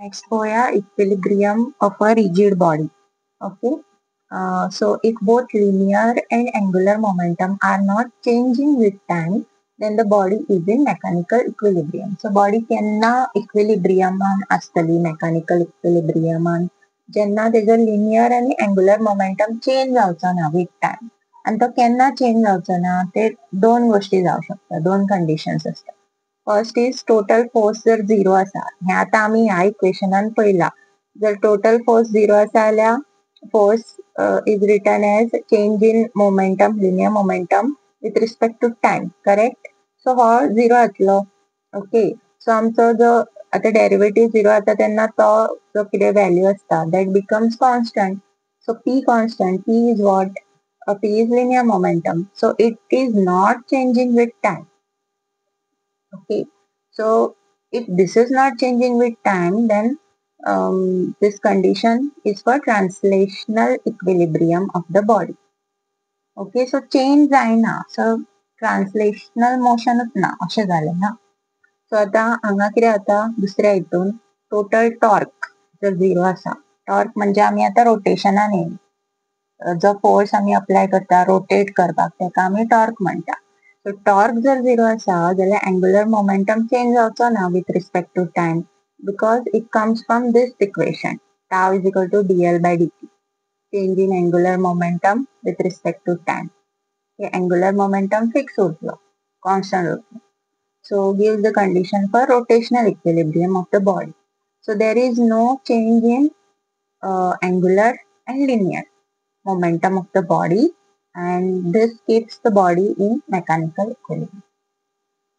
Next होया equilibrium of a rigid body. Okay. So if both linear and angular momentum are not changing with time, then the body is in mechanical equilibrium. So body केन्ना equilibrium असतली mechanical equilibrium जेन्ना तेजो linear आणि angular momentum change जावचो ना with time. आणि तो केन्ना change जावचो ना ते दोन गोष्टी जावं शकता, दोन conditions असतात. फर्स्ट इज टोटल फोर्स जर झिरो असा, हे आता आम्ही ह्या इक्वेशनान पळयला. जर टोटल फोर्स झिरो असा जाल्यार force is written as change in momentum, linear momentum with respect to time, correct? So हो zero जातलो. ओके, सो आमचो जो आता डेरिवेटिव झिरो आता तेन्ना तो जो कितें व्हॅल्यू असता that becomes constant. So p constant, p is what? P is linear momentum. So it is not changing with time. Okay, so if this is not changing with time, then this condition is for translational equilibrium of the body. Okay, so change जायना, so translational motion ना अशें जालें ना. सो आता हांगा कितें जाता दुसऱ्या हितून टोटल टॉर्क जर झिरो आसा, टॉर्क म्हणजे आमी आतां रोटेशनान येयली, जो फोर्स आमी अप्लाय करता रोटेट करपाक तेका आमी टॉर्क म्हणटा. सो टॉर्क जर झिरो आसा जाल्यार अँग्युलर मोमेंटम चेंज जावचो ना with respect to time, because it comes from this equation tau is equal to dl by dt. Change in angular momentum with respect to time. हे angular momentum fix उरलो, constant उरलो. So gives the condition for rotational equilibrium of the body. So there is no change in angular and linear momentum of the body, and this keeps the body in mechanical equilibrium.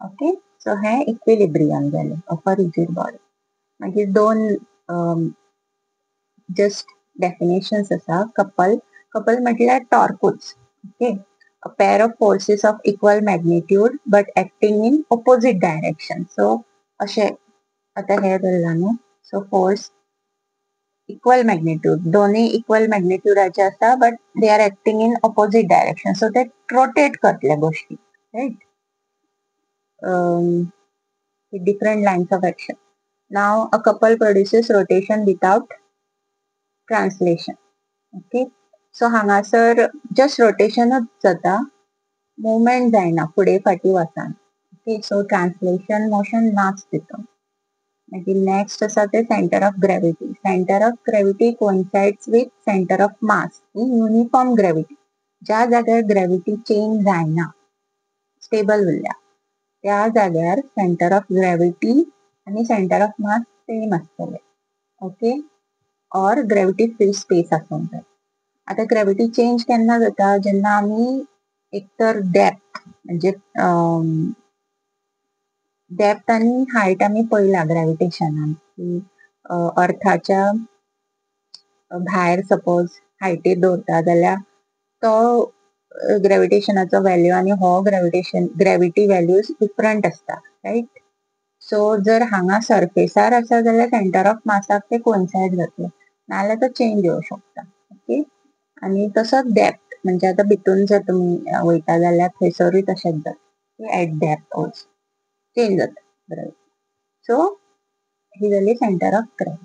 Okay, so hey equilibrium झाले of a rigid body. मागीर दोन just definitions असा. couple म्हटल्यार टॉर्कूच. Okay, a pair of forces of equal magnitude but acting in opposite direction. So अशे आता हे धरला न्हू. So force equal magnitude, दोन्ही equal magnitudeचे आसा but they are acting in opposite direction. So ते rotate करतले गोष्टी, right? Different lines of action. Now a couple produces rotation without translation. Okay, so हांगासर just रोटेशनच जाता, मुवमेंट जायना फुडें फाटीं वचान. ओके, सो ट्रान्सलेशन मोशन नाच तितून. मागीर नेक्स्ट आसा ते centre of gravity. Centre of gravity coincides with centre of mass in uniform gravity. ज्या जाग्यार ग्रॅविटी चेंज जायना, स्टेबल उरल्या, त्या जाग्यार सेंटर ऑफ ग्रॅविटी आणि सेंटर ऑफ मास सेम आसतले. ओके, और ग्रॅविटी फ्री स्पेस आसूंक जाय. आता ग्रॅविटी चेंज केन्ना जाता जेन्ना आमी एक तर डेप्थ म्हणजे डेप्थ आणि हायट आमी पळयला ग्रॅविटेशनान की अर्थाच्या भायर सपोज हायटीर दवरता जाल्यार तो ग्रॅविटेशनाचो व्हॅल्यू आणि हो ग्रॅविटी व्हॅल्यूज डिफरंट असता, राईट? सो जर हांगा सरफेसार आसा जाल्यार सेंटर ऑफ मासाक ते कोइन्साइड जातले, नाल्यार तो चेंज येवं शकता. ओके, आणि तसोच डेप्थ म्हणजे आता भितून जर तुम्ही वयता जाल्यार थंयसरूय तशेंच जाता, एट डेप्थ ऑल्सो चेंज जाता. सो ही जाली सेंटर ऑफ ग्रॅविटी.